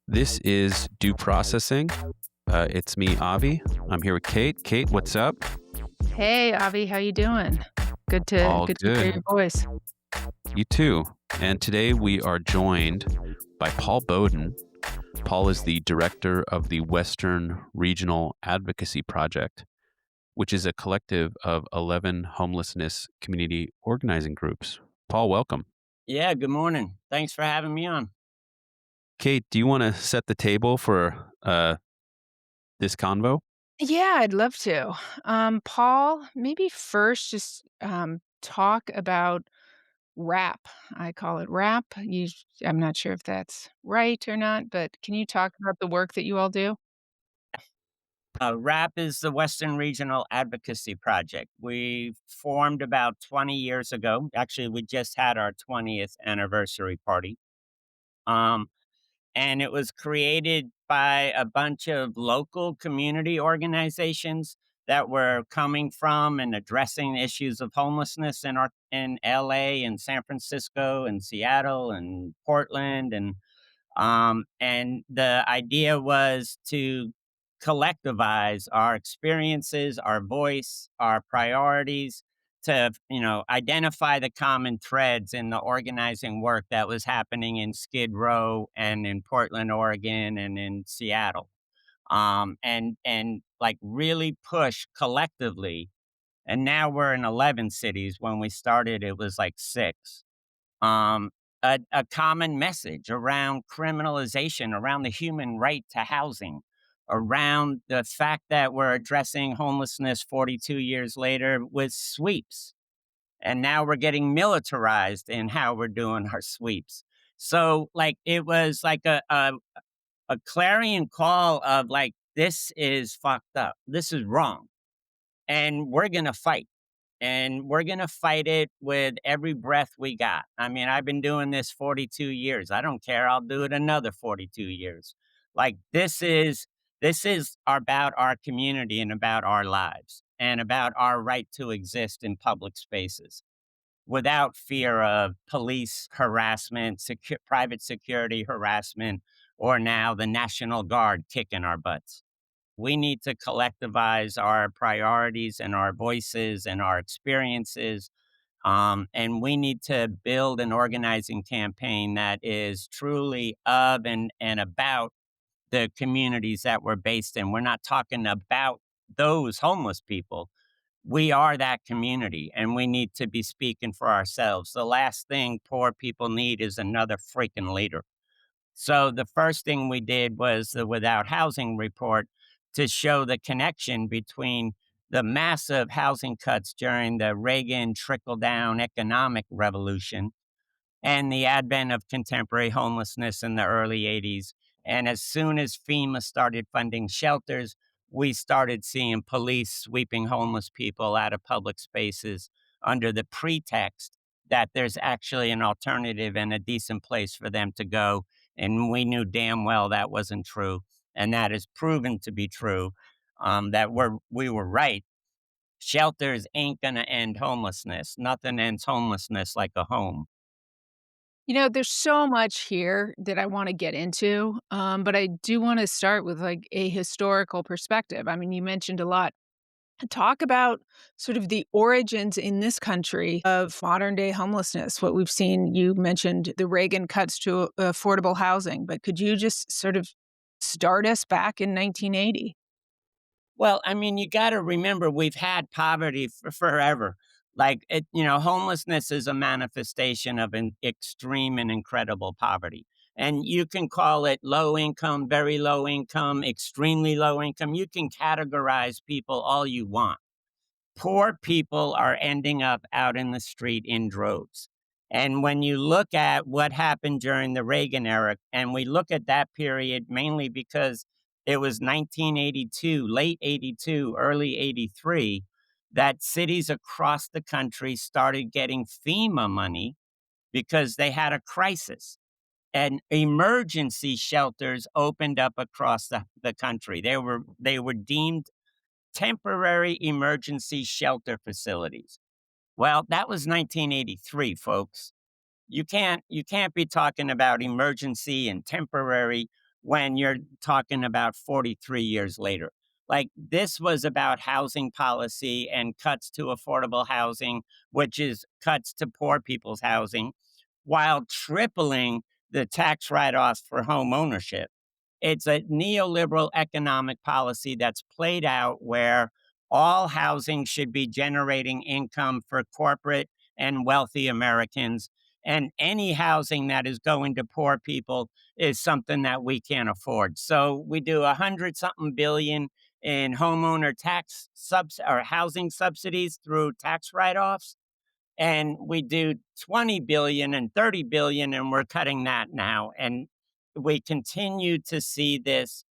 This is Due Processing. It's me, Avi. I'm here with Kate. Kate, what's up? Hey, Avi, how you doing? Good to All good to hear good. your voice. You too. And today we are joined by Paul Boden. Paul is the director of the Western Regional Advocacy Project, which is a collective of 11 homelessness community organizing groups. Paul, welcome. Yeah, good morning. Thanks for having me on. Kate, do you want to set the table for this convo? Yeah, I'd love to. Paul, maybe first just talk about rap. I call it rap. I'm not sure if that's right or not, but can you talk about the work that you all do? RAP is the Western Regional Advocacy Project. We formed about 20 years ago. Actually, we just had our 20th anniversary party. Um, and it was created by a bunch of local community organizations that were coming from and addressing issues of homelessness in LA and San Francisco and Seattle and Portland and the idea was to collectivize our experiences, our voice, our priorities, to identify the common threads in the organizing work that was happening in Skid Row and in Portland, Oregon, and in Seattle, and like really push collectively. And now we're in 11 cities. When we started, it was like six um, a common message around criminalization, around the human right to housing, around the fact that we're addressing homelessness 42 years later with sweeps. And now we're getting militarized in how we're doing our sweeps. So, like, it was like a clarion call of, like, this is fucked up. This is wrong. And we're going to fight and we're going to fight it with every breath we got. I mean, I've been doing this 42 years. I don't care. I'll do it another 42 years. Like this is about our community and about our lives and about our right to exist in public spaces without fear of police harassment, private security harassment, or now the National Guard kicking our butts. We need to collectivize our priorities and our voices and our experiences. And we need to build an organizing campaign that is truly of and about the communities that we're based in. We're not talking about those homeless people. We are that community and we need to be speaking for ourselves. The last thing poor people need is another freaking leader. So the first thing we did was the Without Housing report to show the connection between the massive housing cuts during the Reagan trickle down economic revolution and the advent of contemporary homelessness in the early 80s. And as soon as FEMA started funding shelters, we started seeing police sweeping homeless people out of public spaces under the pretext that there's actually an alternative and a decent place for them to go. And we knew damn well that wasn't true. And that is proven to be true, that we were right. Shelters ain't going to end homelessness. Nothing ends homelessness like a home. There's so much here that I wanna get into, but I do wanna start with, like, a historical perspective. I mean, you mentioned a lot. Talk about sort of the origins in this country of modern day homelessness, what we've seen. You mentioned the Reagan cuts to affordable housing, but could you just sort of start us back in 1980? Well, I mean, you gotta remember we've had poverty for forever. Homelessness is a manifestation of an extreme and incredible poverty. And you can call it low income, very low income, extremely low income. You can categorize people all you want. Poor people are ending up out in the street in droves. And when you look at what happened during the Reagan era, and we look at that period mainly because it was 1982, late 82, early 83, that cities across the country started getting FEMA money because they had a crisis. And emergency shelters opened up across the country. They were deemed temporary emergency shelter facilities. Well, that was 1983, folks. You can't be talking about emergency and temporary when you're talking about 43 years later. Like, this was about housing policy and cuts to affordable housing, which is cuts to poor people's housing, while tripling the tax write-offs for home ownership. It's a neoliberal economic policy that's played out where all housing should be generating income for corporate and wealthy Americans. And any housing that is going to poor people is something that we can't afford. So we do 100 something billion in homeowner tax subs or housing subsidies through tax write-offs. And we do 20 billion and 30 billion, and we're cutting that now. And we continue to see this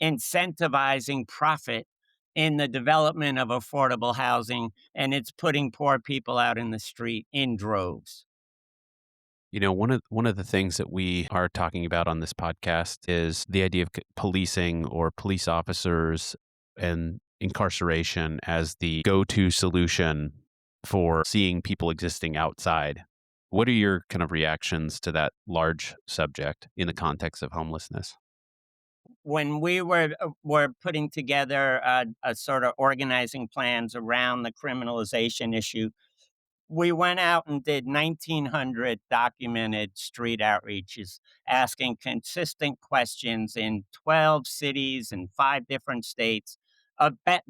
incentivizing profit in the development of affordable housing, and it's putting poor people out in the street in droves. One of the things that we are talking about on this podcast is the idea of policing or police officers and incarceration as the go-to solution for seeing people existing outside. What are your kind of reactions to that large subject in the context of homelessness? When we were putting together a sort of organizing plans around the criminalization issue, we went out and did 1,900 documented street outreaches, asking consistent questions in 12 cities and 5 different states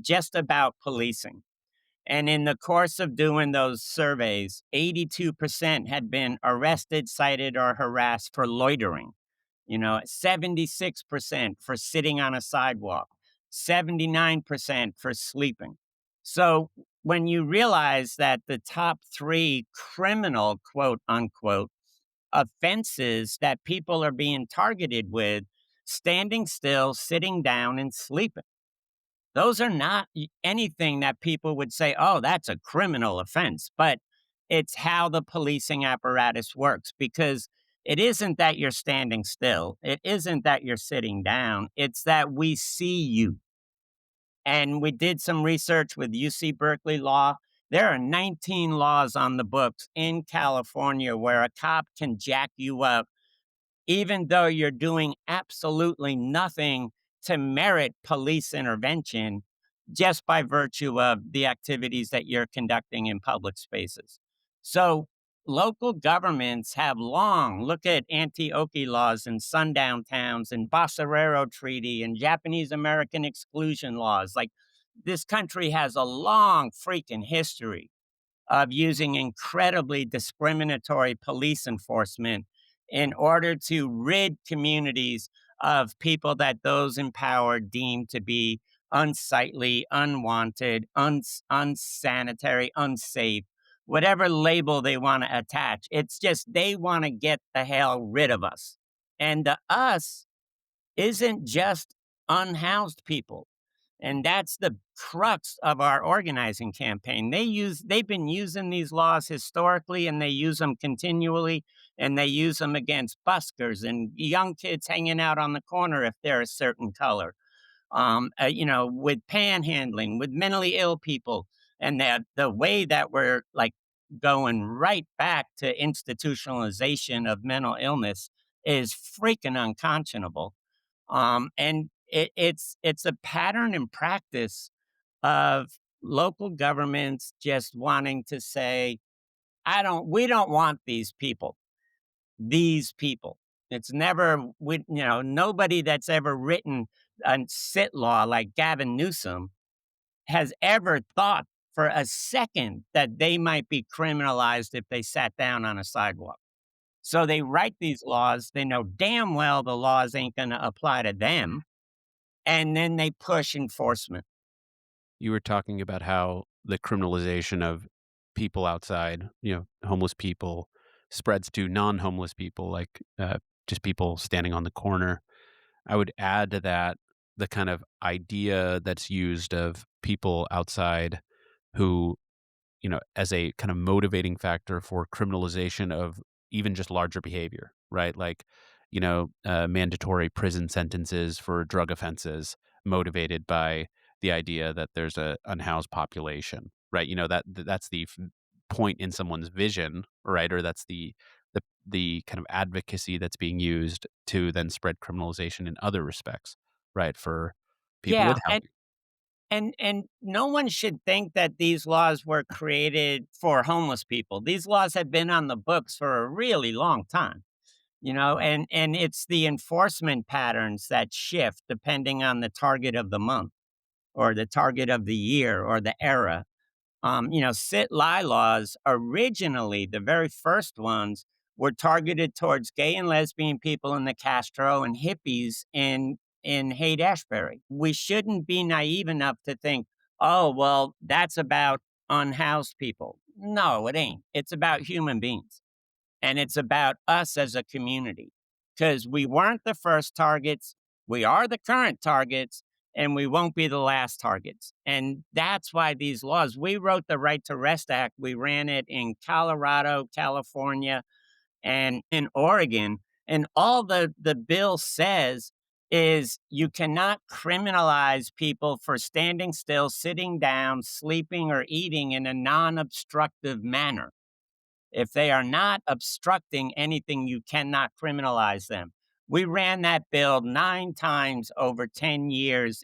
just about policing. And in the course of doing those surveys, 82% had been arrested, cited, or harassed for loitering. 76% for sitting on a sidewalk, 79% for sleeping. So when you realize that the top three criminal, quote unquote, offenses that people are being targeted with, standing still, sitting down, and sleeping. Those are not anything that people would say, oh, that's a criminal offense. But it's how the policing apparatus works, because it isn't that you're standing still. It isn't that you're sitting down. It's that we see you. And we did some research with UC Berkeley Law. There are 19 laws on the books in California where a cop can jack you up even though you're doing absolutely nothing to merit police intervention, just by virtue of the activities that you're conducting in public spaces. So, local governments have long look at anti-Oki laws in sundown towns and Basurero Treaty and Japanese American exclusion laws. Like, this country has a long freaking history of using incredibly discriminatory police enforcement in order to rid communities of people that those in power deem to be unsightly, unwanted, unsanitary, unsafe, whatever label they want to attach. It's just they want to get the hell rid of us. And the us isn't just unhoused people. And that's the crux of our organizing campaign. They've been using these laws historically, and they use them continually, and they use them against buskers and young kids hanging out on the corner if they're a certain color. With panhandling, with mentally ill people, and that the way that we're like going right back to institutionalization of mental illness is freaking unconscionable. And it's a pattern and practice of local governments just wanting to say, I don't we don't want these people. These people. It's never nobody that's ever written a sit law like Gavin Newsom has ever thought for a second that they might be criminalized if they sat down on a sidewalk. So they write these laws. They know damn well the laws ain't going to apply to them, and then they push enforcement. You were talking about how the criminalization of people outside, homeless people, spreads to non-homeless people, like just people standing on the corner. I would add to that the kind of idea that's used of people outside who, as a kind of motivating factor for criminalization of even just larger behavior, right? Like, mandatory prison sentences for drug offenses motivated by the idea that there's a unhoused population, right? That's the point in someone's vision, right? Or that's the the kind of advocacy that's being used to then spread criminalization in other respects, right? For people Yeah, with housing. and no one should think that these laws were created for homeless people. These laws have been on the books for a really long time, and it's the enforcement patterns that shift depending on the target of the month or the target of the year or the era. Sit lie laws originally, the very first ones, were targeted towards gay and lesbian people in the Castro and hippies in Haight Ashbury. We shouldn't be naive enough to think, oh, well, that's about unhoused people. No, it ain't. It's about human beings. And it's about us as a community because we weren't the first targets. We are the current targets and we won't be the last targets. And that's why these laws, we wrote the Right to Rest Act. We ran it in Colorado, California, and in Oregon. And all the bill says is you cannot criminalize people for standing still, sitting down, sleeping, or eating in a non obstructive manner. If they are not obstructing anything, you cannot criminalize them. We ran that bill 9 times over 10 years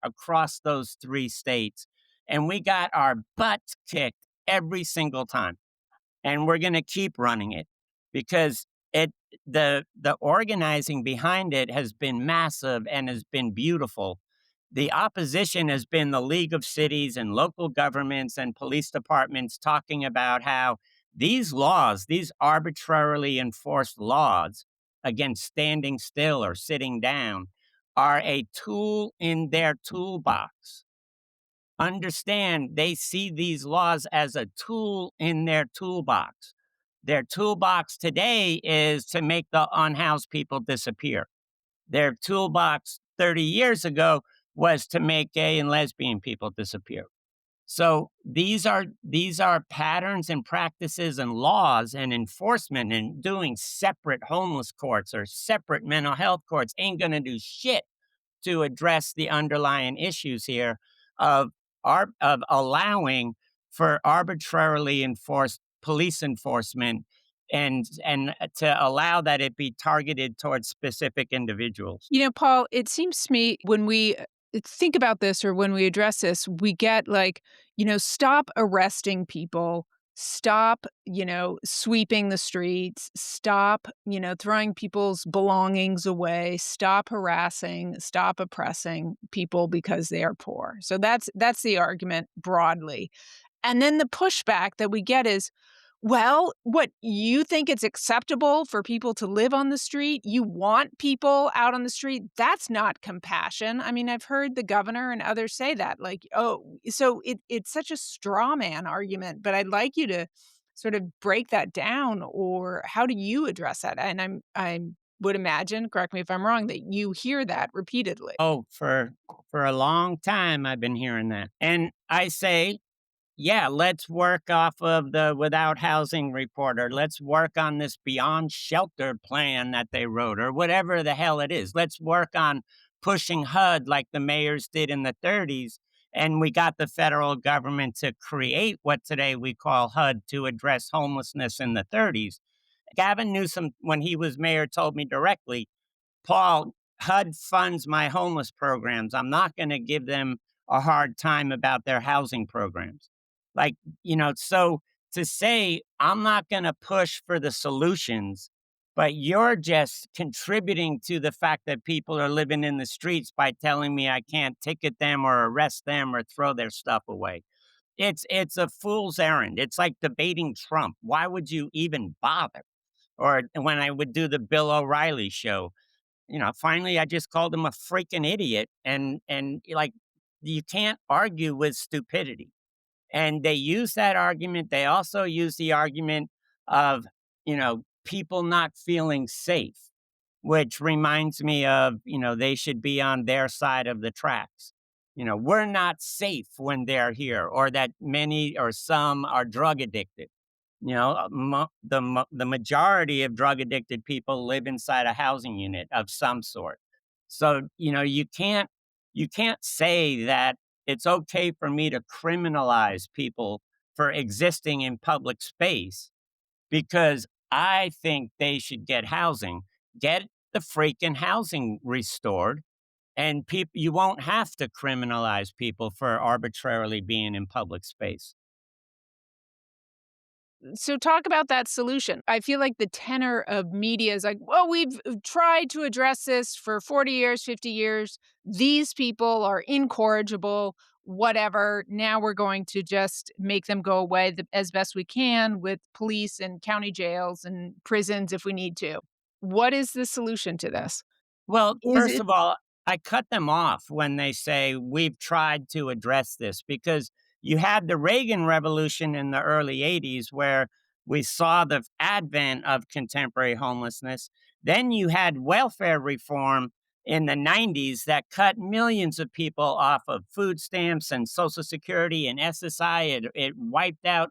across those 3 states, and we got our butts kicked every single time, and we're gonna keep running it because it the organizing behind it has been massive and has been beautiful. The opposition has been the League of Cities and local governments and police departments talking about how these laws, these arbitrarily enforced laws against standing still or sitting down, are a tool in their toolbox. Understand they see these laws as a tool in their toolbox. Their toolbox today is to make the unhoused people disappear. Their toolbox 30 years ago was to make gay and lesbian people disappear. So these are patterns and practices and laws and enforcement, and doing separate homeless courts or separate mental health courts ain't going to do shit to address the underlying issues here of of allowing for arbitrarily enforced police enforcement and to allow that it be targeted towards specific individuals. Paul, it seems to me when we think about this or when we address this, we get like, stop arresting people, stop, sweeping the streets, stop, throwing people's belongings away, stop harassing, stop oppressing people because they are poor. So that's the argument broadly. And then the pushback that we get is, well, what, you think it's acceptable for people to live on the street? You want people out on the street? That's not compassion. I mean, I've heard the governor and others say that, like, oh, so it's such a straw man argument, but I'd like you to sort of break that down, or how do you address that? And I would imagine, correct me if I'm wrong, that you hear that repeatedly. Oh, for a long time I've been hearing that. And I say, yeah, let's work off of the without housing report, or let's work on this beyond shelter plan that they wrote, or whatever the hell it is. Let's work on pushing HUD like the mayors did in the 30s. And we got the federal government to create what today we call HUD to address homelessness in the 30s. Gavin Newsom, when he was mayor, told me directly, Paul, HUD funds my homeless programs. I'm not going to give them a hard time about their housing programs. Like, so to say, I'm not going to push for the solutions, but you're just contributing to the fact that people are living in the streets by telling me I can't ticket them or arrest them or throw their stuff away. It's a fool's errand. It's like debating Trump. Why would you even bother? Or when I would do the Bill O'Reilly show, finally I just called him a freaking idiot, and like, you can't argue with stupidity. And they use that argument. They also use the argument of, people not feeling safe, which reminds me of, they should be on their side of the tracks. We're not safe when they're here, or that many or some are drug addicted. The majority of drug addicted people live inside a housing unit of some sort. So, you can't say that it's okay for me to criminalize people for existing in public space because I think they should get housing. Get the freaking housing restored, and people you won't have to criminalize people for arbitrarily being in public space. So talk about that solution. I feel like the tenor of media is like, well, we've tried to address this for 40 years, 50 years. These people are incorrigible, whatever. Now we're going to just make them go away as best we can with police and county jails and prisons if we need to. What is the solution to this? Well, Is first it of all, I cut them off when they say we've tried to address this because you had the Reagan Revolution in the early 80s where we saw the advent of contemporary homelessness. Then you had welfare reform in the 90s that cut millions of people off of food stamps and Social Security and SSI. It wiped out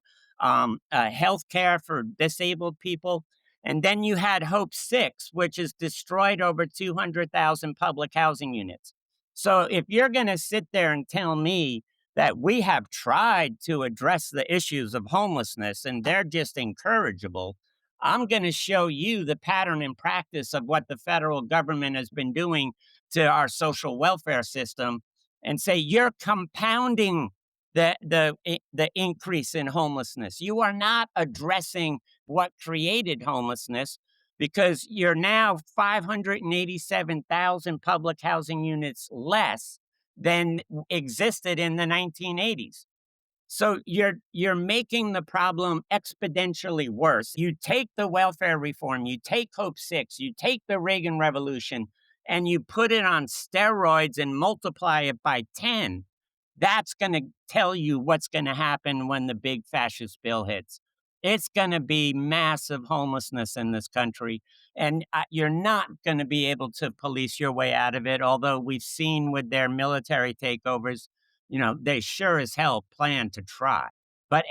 health care for disabled people. And then you had Hope 6, which has destroyed over 200,000 public housing units. So if you're going to sit there and tell me that we have tried to address the issues of homelessness and they're just incorrigible, I'm going to show you the pattern and practice of what the federal government has been doing to our social welfare system and say you're compounding the increase in homelessness. You are not addressing what created homelessness because you're now 587,000 public housing units less than existed in the 1980s. So you're making the problem exponentially worse. You take the welfare reform, you take Hope 6, you take the Reagan Revolution, and you put it on steroids and multiply it by 10. That's going to tell you what's going to happen when the big fascist bill hits. It's going to be massive homelessness in this country, and you're not going to be able to police your way out of it. Although we've seen with their military takeovers, they sure as hell plan to try. But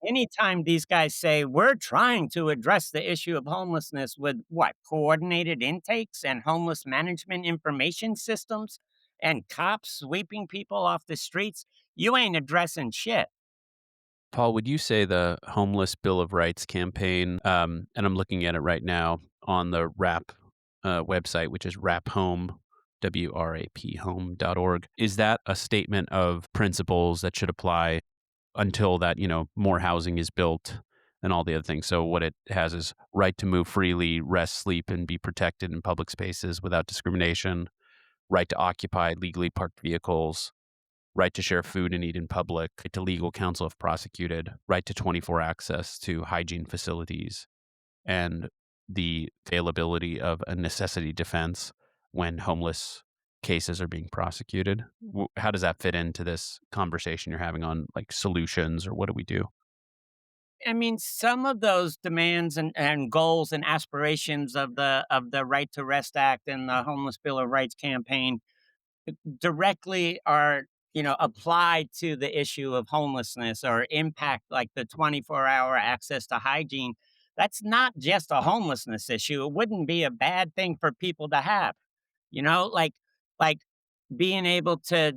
anytime these guys say we're trying to address the issue of homelessness with what coordinated intakes and homeless management information systems and cops sweeping people off the streets, you ain't addressing shit. Paul, would you say the Homeless Bill of Rights campaign, and I'm looking at it right now on the RAP website, which is raphome, WRAP home.org, is that a statement of principles that should apply until that, more housing is built and all the other things? So what it has is right to move freely, rest, sleep, and be protected in public spaces without discrimination, right to occupy legally parked vehicles, right to share food and eat in public, right to legal counsel if prosecuted, right to 24 access to hygiene facilities, and the availability of a necessity defense when homeless cases are being prosecuted. How does that fit into this conversation you're having on like solutions or what do we do? I mean, some of those demands and goals and aspirations of the Right to Rest Act and the Homeless Bill of Rights campaign directly are applied to the issue of homelessness or impact like the 24-hour access to hygiene. That's not just a homelessness issue. It wouldn't be a bad thing for people to have, like being able to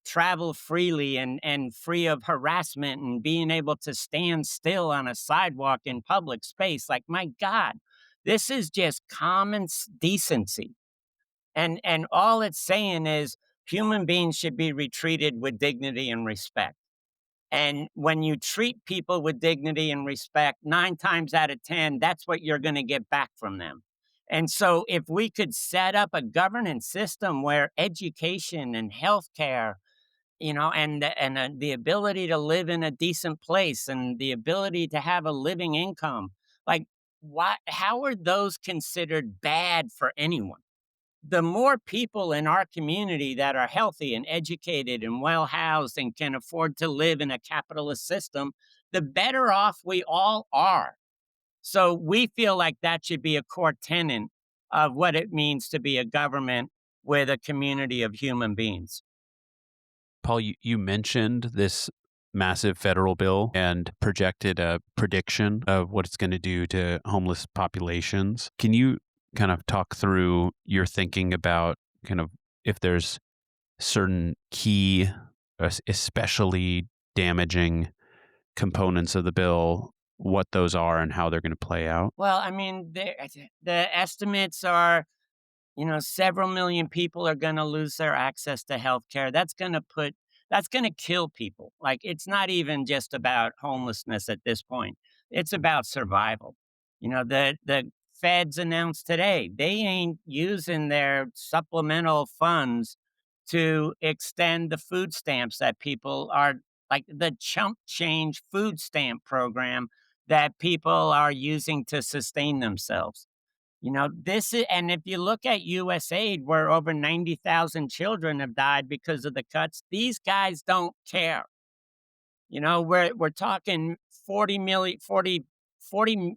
travel freely and free of harassment and being able to stand still on a sidewalk in public space. Like, my God, this is just common decency. And all it's saying is human beings should be retreated with dignity and respect. And when you treat people with dignity and respect, 9 times out of 10, that's what you're gonna get back from them. And so if we could set up a governance system where education and healthcare, and the ability to live in a decent place and the ability to have a living income, like, how are those considered bad for anyone? The more people in our community that are healthy and educated and well housed and can afford to live in a capitalist system, the better off we all are. So we feel like that should be a core tenet of what it means to be a government with a community of human beings. Paul, you mentioned this massive federal bill and projected a prediction of what it's going to do to homeless populations. Can you kind of talk through your thinking about kind of if there's certain key, especially damaging components of the bill what those are and how they're going to play out? Well, I mean, the estimates are, several million people are gonna lose their access to healthcare. That's gonna kill people. Like, it's not even just about homelessness at this point. It's about survival. The feds announced today they ain't using their supplemental funds to extend the food stamps that people are, like, the chump change food stamp program that people are using to sustain themselves. This is, and if you look at USAID, where over 90,000 children have died because of the cuts, these guys don't care. We're talking 40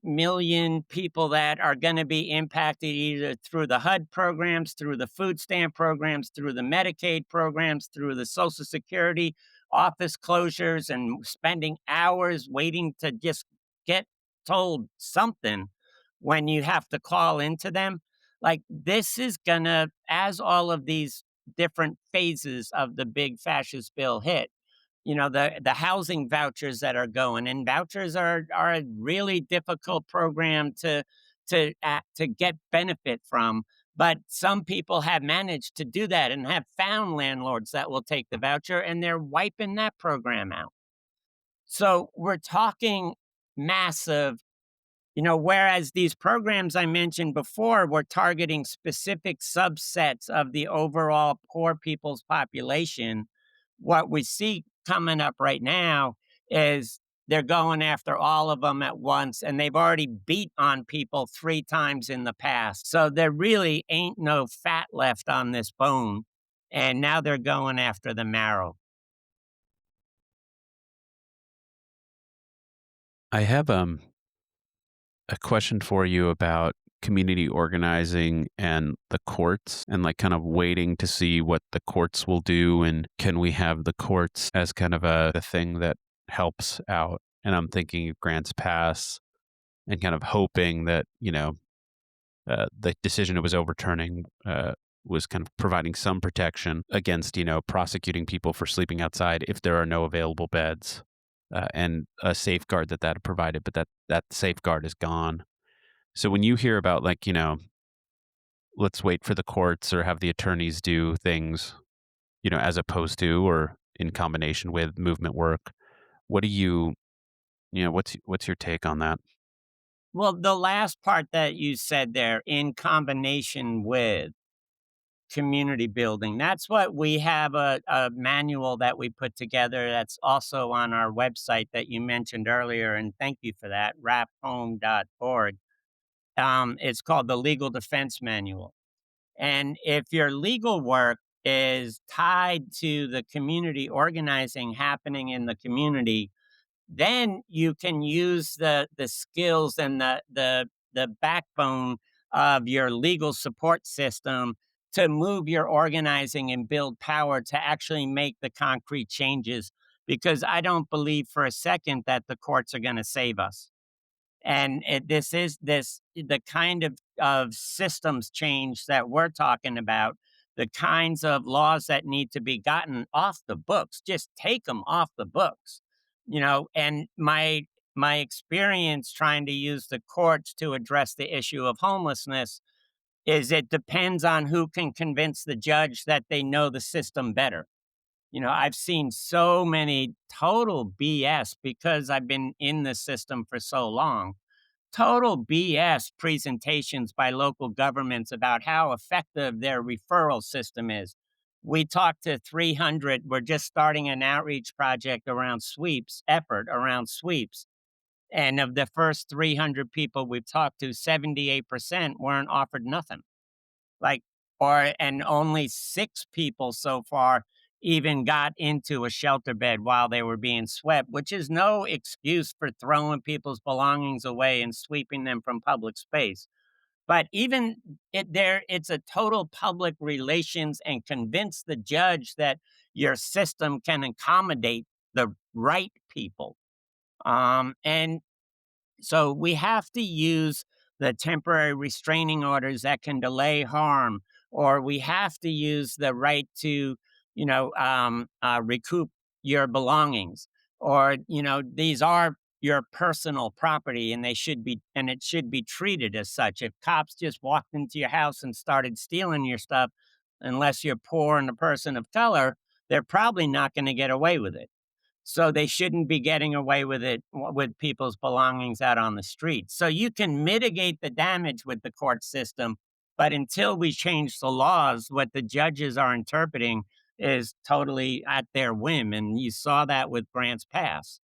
million people that are going to be impacted either through the HUD programs, through the food stamp programs, through the Medicaid programs, through the Social Security office closures, and spending hours waiting to just get told something when you have to call into them. Like, this is gonna, as all of these different phases of the big fascist bill hit, the housing vouchers that are going, and vouchers are a really difficult program to get benefit from, but some people have managed to do that and have found landlords that will take the voucher, and they're wiping that program out. So we're talking massive. Whereas these programs I mentioned before were targeting specific subsets of the overall poor people's population, what we see coming up right now is they're going after all of them at once, and they've already beat on people 3 times in the past. So there really ain't no fat left on this bone, and now they're going after the marrow. I have a question for you about community organizing and the courts and like kind of waiting to see what the courts will do, and can we have the courts as kind of a thing that helps out. And I'm thinking of grants pass and kind of hoping that, the decision it was overturning was kind of providing some protection against, prosecuting people for sleeping outside if there are no available beds, and a safeguard that provided, but that safeguard is gone. So when you hear about, like, let's wait for the courts or have the attorneys do things, as opposed to or in combination with movement work, what do what's your take on that? Well, the last part that you said there, in combination with community building, that's what we have, a manual that we put together that's also on our website that you mentioned earlier, and thank you for that, wraphome.org. It's called the Legal Defense Manual. And if your legal work is tied to the community organizing happening in the community, then you can use the skills and the backbone of your legal support system to move your organizing and build power to actually make the concrete changes, because I don't believe for a second that the courts are going to save us. And this is this the kind of systems change that we're talking about, the kinds of laws that need to be gotten off the books. Just take them off the books, And my experience trying to use the courts to address the issue of homelessness is it depends on who can convince the judge that they know the system better. I've seen so many total BS because I've been in the system for so long, total BS presentations by local governments about how effective their referral system is. We talked to 300, we're just starting an outreach project around sweeps, effort around sweeps. And of the first 300 people we've talked to, 78% weren't offered nothing. Like, and only 6 people so far even got into a shelter bed while they were being swept, which is no excuse for throwing people's belongings away and sweeping them from public space. But even it's a total public relations, and convince the judge that your system can accommodate the right people. And so we have to use the temporary restraining orders that can delay harm, or we have to use the right to, recoup your belongings, or these are your personal property, and it should be treated as such. If cops just walked into your house and started stealing your stuff, unless you're poor and a person of color, they're probably not going to get away with it. So they shouldn't be getting away with it with people's belongings out on the street. So you can mitigate the damage with the court system, but until we change the laws, what the judges are interpreting is totally at their whim. And you saw that with Grants Pass.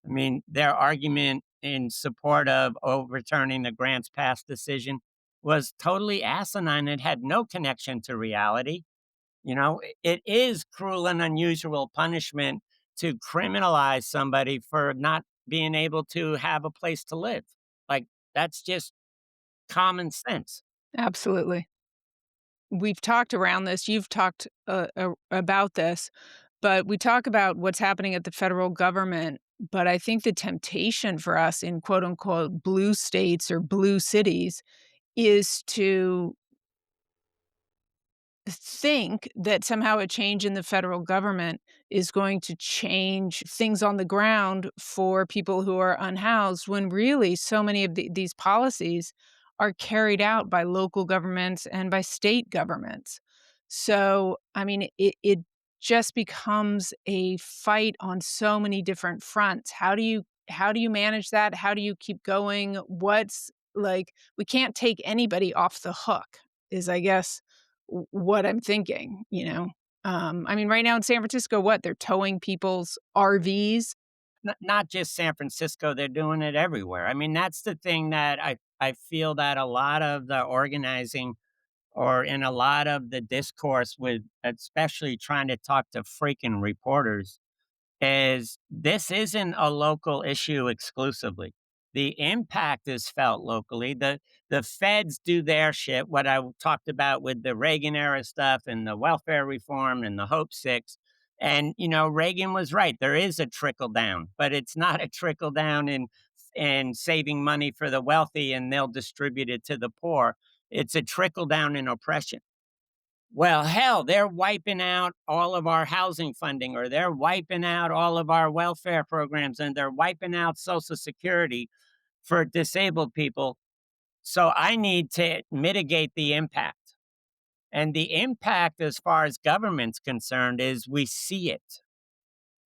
I mean, their argument in support of overturning the Grants Pass decision was totally asinine. It had no connection to reality. It is cruel and unusual punishment to criminalize somebody for not being able to have a place to live. Like, that's just common sense. Absolutely. We've talked around this, you've talked, about this, but we talk about what's happening at the federal government, but I think the temptation for us in quote unquote "blue states" or "blue cities" is to think that somehow a change in the federal government is going to change things on the ground for people who are unhoused, when really so many of these policies are carried out by local governments and by state governments. So, I mean, it just becomes a fight on so many different fronts. How do you manage that? How do you keep going? What's like we can't take anybody off the hook is, I guess, what I'm thinking, you know? I mean, right now in San Francisco, what? They're towing people's RVs? Not just San Francisco, they're doing it everywhere. I mean, that's the thing that I feel that a lot of the organizing or in a lot of the discourse with especially trying to talk to freaking reporters is this isn't a local issue exclusively. The impact is felt locally. The feds do their shit, what I talked about with the Reagan era stuff and the welfare reform and the Hope Six. And Reagan was right. There is a trickle down, but it's not a trickle down in saving money for the wealthy and they'll distribute it to the poor. It's a trickle down in oppression. Well, hell, they're wiping out all of our housing funding, or they're wiping out all of our welfare programs, and they're wiping out Social Security for disabled people. So I need to mitigate the impact. And the impact, as far as government's concerned, is we see it.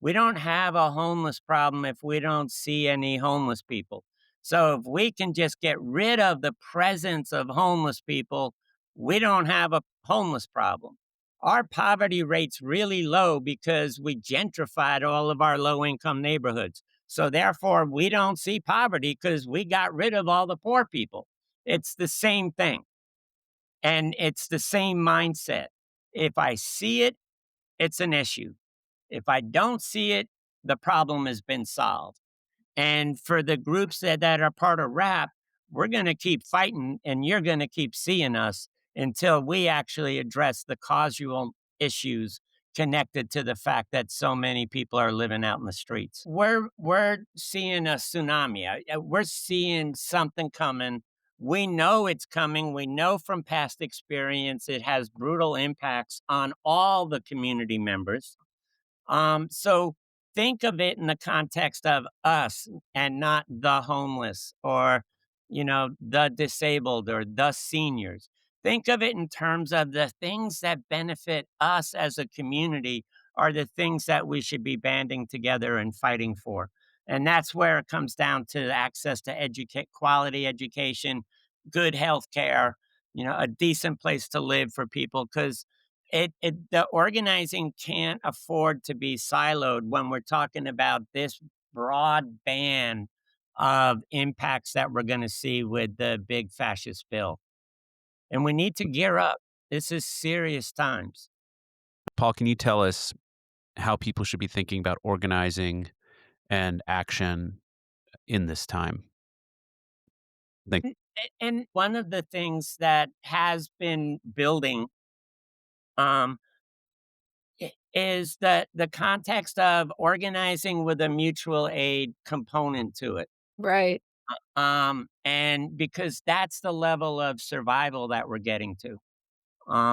We don't have a homeless problem if we don't see any homeless people. So if we can just get rid of the presence of homeless people, we don't have a homeless problem. Our poverty rate's really low because we gentrified all of our low income neighborhoods. So therefore, we don't see poverty because we got rid of all the poor people. It's the same thing. And it's the same mindset. If I see it, it's an issue. If I don't see it, the problem has been solved. And for the groups that are part of RAP, we're going to keep fighting and you're going to keep seeing us until we actually address the causal issues connected to the fact that so many people are living out in the streets. We're seeing a tsunami. We're seeing something coming. We know it's coming. We know from past experience it has brutal impacts on all the community members. So think of it in the context of us and not the homeless or, the disabled or the seniors. Think of it in terms of the things that benefit us as a community are the things that we should be banding together and fighting for. And that's where it comes down to access to quality education, good health care, a decent place to live for people. Because the organizing can't afford to be siloed when we're talking about this broad band of impacts that we're going to see with the big fascist bill. And we need to gear up. This is serious times. Paul, can you tell us how people should be thinking about organizing and action in this time? Like, And one of the things that has been building um, is that the context of organizing with a mutual aid component to it. Right. And because that's the level of survival that we're getting to.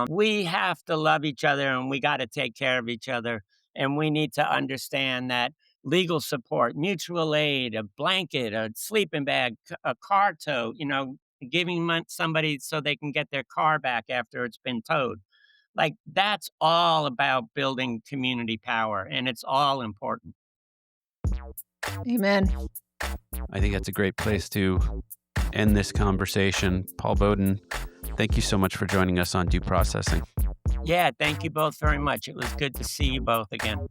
We have to love each other and we got to take care of each other. And we need to understand that legal support, mutual aid, a blanket, a sleeping bag, a car tow, giving somebody so they can get their car back after it's been towed. Like, that's all about building community power, and it's all important. Amen. I think that's a great place to end this conversation. Paul Boden, thank you so much for joining us on Due Processing. Yeah, thank you both very much. It was good to see you both again.